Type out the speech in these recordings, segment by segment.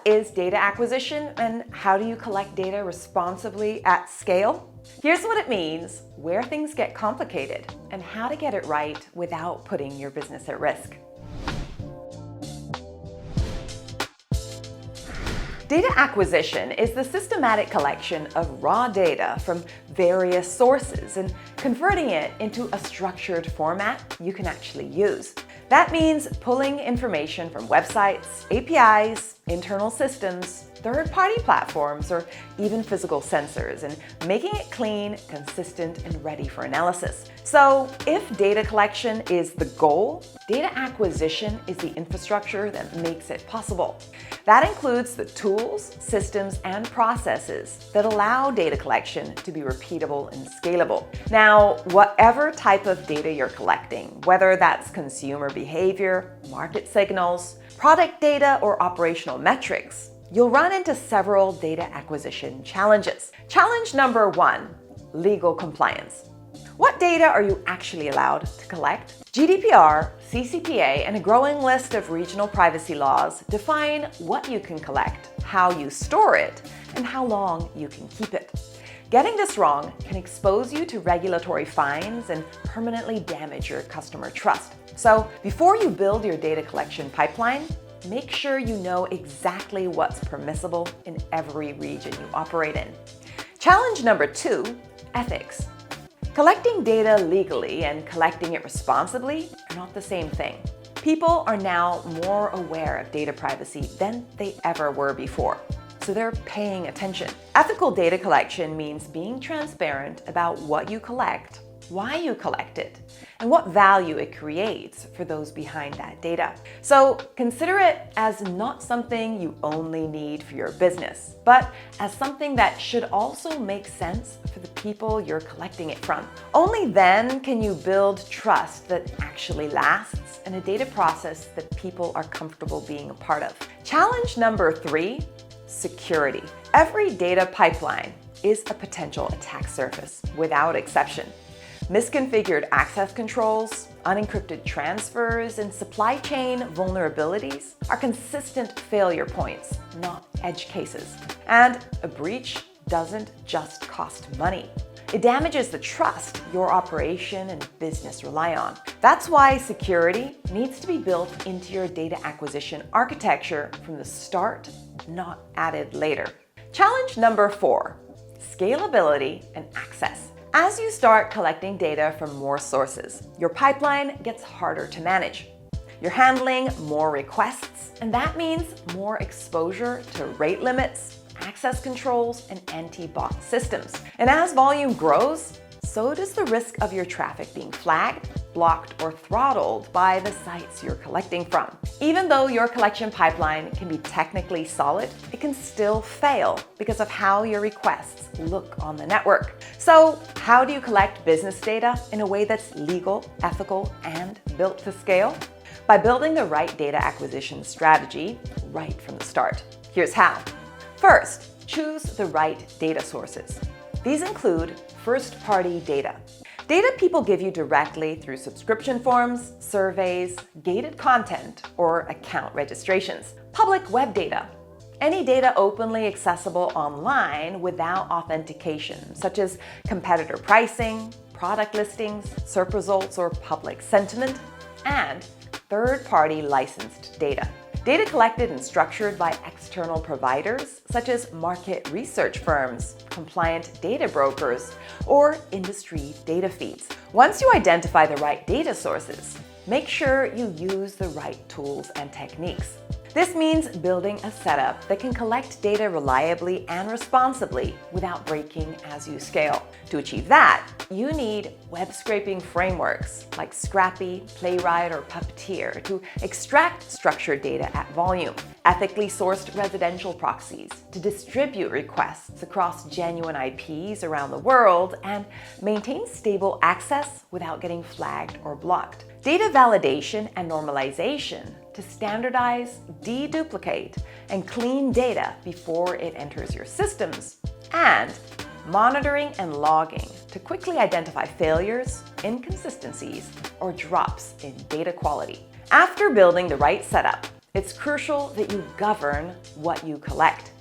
is data acquisition and how do you collect data responsibly at scale? Here's what it means, where things get complicated, and how to get it right without putting your business at risk. Data acquisition is the systematic collection of raw data from various sources and converting it into a structured format you can actually use. That means pulling information from websites, APIs, internal systems, third-party platforms, or even physical sensors, and making it clean, consistent, and ready for analysis. So if data collection is the goal, data acquisition is the infrastructure that makes it possible. That includes the tools, systems, and processes that allow data collection to be repeatable and scalable. Now, whatever type of data you're collecting, whether that's consumer behavior, market signals, product data, or operational metrics, you'll run into several data acquisition challenges. Challenge number 1, legal compliance. What data are you actually allowed to collect? GDPR, CCPA, and a growing list of regional privacy laws define what you can collect, how you store it, and how long you can keep it. Getting this wrong can expose you to regulatory fines and permanently damage your customer trust. So before you build your data collection pipeline, make sure you know exactly what's permissible in every region you operate in. Challenge number 2, ethics. Collecting data legally and collecting it responsibly are not the same thing. People are now more aware of data privacy than they ever were before, so they're paying attention. Ethical data collection means being transparent about what you collect, why you collect it, and what value it creates for those behind that data. So consider it as not something you only need for your business, but as something that should also make sense for the people you're collecting it from. Only then can you build trust that actually lasts and a data process that people are comfortable being a part of. Challenge number 3, security. Every data pipeline is a potential attack surface, without exception. Misconfigured access controls, unencrypted transfers, and supply chain vulnerabilities are consistent failure points, not edge cases. And a breach doesn't just cost money. It damages the trust your operation and business rely on. That's why security needs to be built into your data acquisition architecture from the start, not added later. Challenge number 4, scalability and access. As you start collecting data from more sources, your pipeline gets harder to manage. You're handling more requests, and that means more exposure to rate limits, access controls, and anti-bot systems. And as volume grows, so does the risk of your traffic being flagged, blocked, or throttled by the sites you're collecting from. Even though your collection pipeline can be technically solid, it can still fail because of how your requests look on the network. So how do you collect business data in a way that's legal, ethical, and built to scale? By building the right data acquisition strategy right from the start. Here's how. First, choose the right data sources. These include first-party data. Data people give you directly through subscription forms, surveys, gated content, or account registrations. Public web data. Any data openly accessible online without authentication, such as competitor pricing, product listings, SERP results, or public sentiment. And third-party licensed data. Data collected and structured by external providers, such as market research firms, compliant data brokers, or industry data feeds. Once you identify the right data sources, make sure you use the right tools and techniques. This means building a setup that can collect data reliably and responsibly without breaking as you scale. To achieve that, you need web scraping frameworks like Scrappy, Playwright, or Puppeteer to extract structured data at volume, ethically sourced residential proxies to distribute requests across genuine IPs around the world, and maintain stable access without getting flagged or blocked. Data validation and normalization to standardize, deduplicate, and clean data before it enters your systems, and monitoring and logging to quickly identify failures, inconsistencies, or drops in data quality. After building the right setup, It's crucial that you govern what you collect.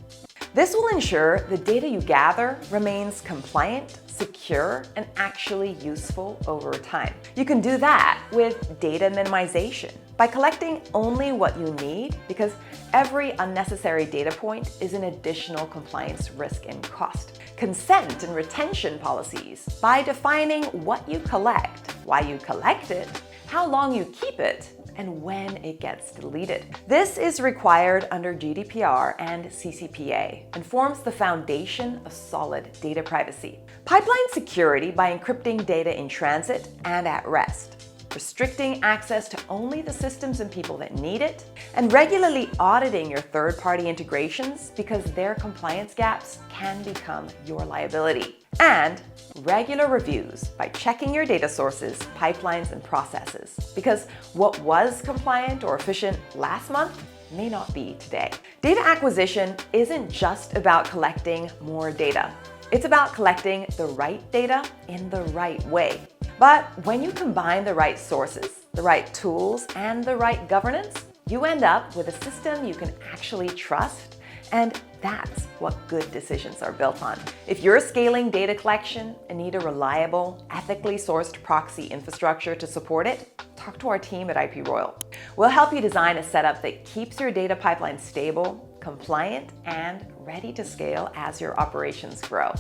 This will ensure the data you gather remains compliant, secure, and actually useful over time. You can do that with data minimization by collecting only what you need, because every unnecessary data point is an additional compliance risk and cost. Consent and retention policies by defining what you collect, why you collect it, how long you keep it, and when it gets deleted. This is required under GDPR and CCPA and forms the foundation of solid data privacy. Pipeline security by encrypting data in transit and at rest, restricting access to only the systems and people that need it, and regularly auditing your third-party integrations because their compliance gaps can become your liability. And regular reviews by checking your data sources, pipelines, and processes, because what was compliant or efficient last month may not be today. Data acquisition isn't just about collecting more data. It's about collecting the right data in the right way. But when you combine the right sources, the right tools, and the right governance, you end up with a system you can actually trust, and that's what good decisions are built on. If you're scaling data collection and need a reliable, ethically sourced proxy infrastructure to support it, talk to our team at IPRoyal. We'll help you design a setup that keeps your data pipeline stable, compliant, and ready to scale as your operations grow.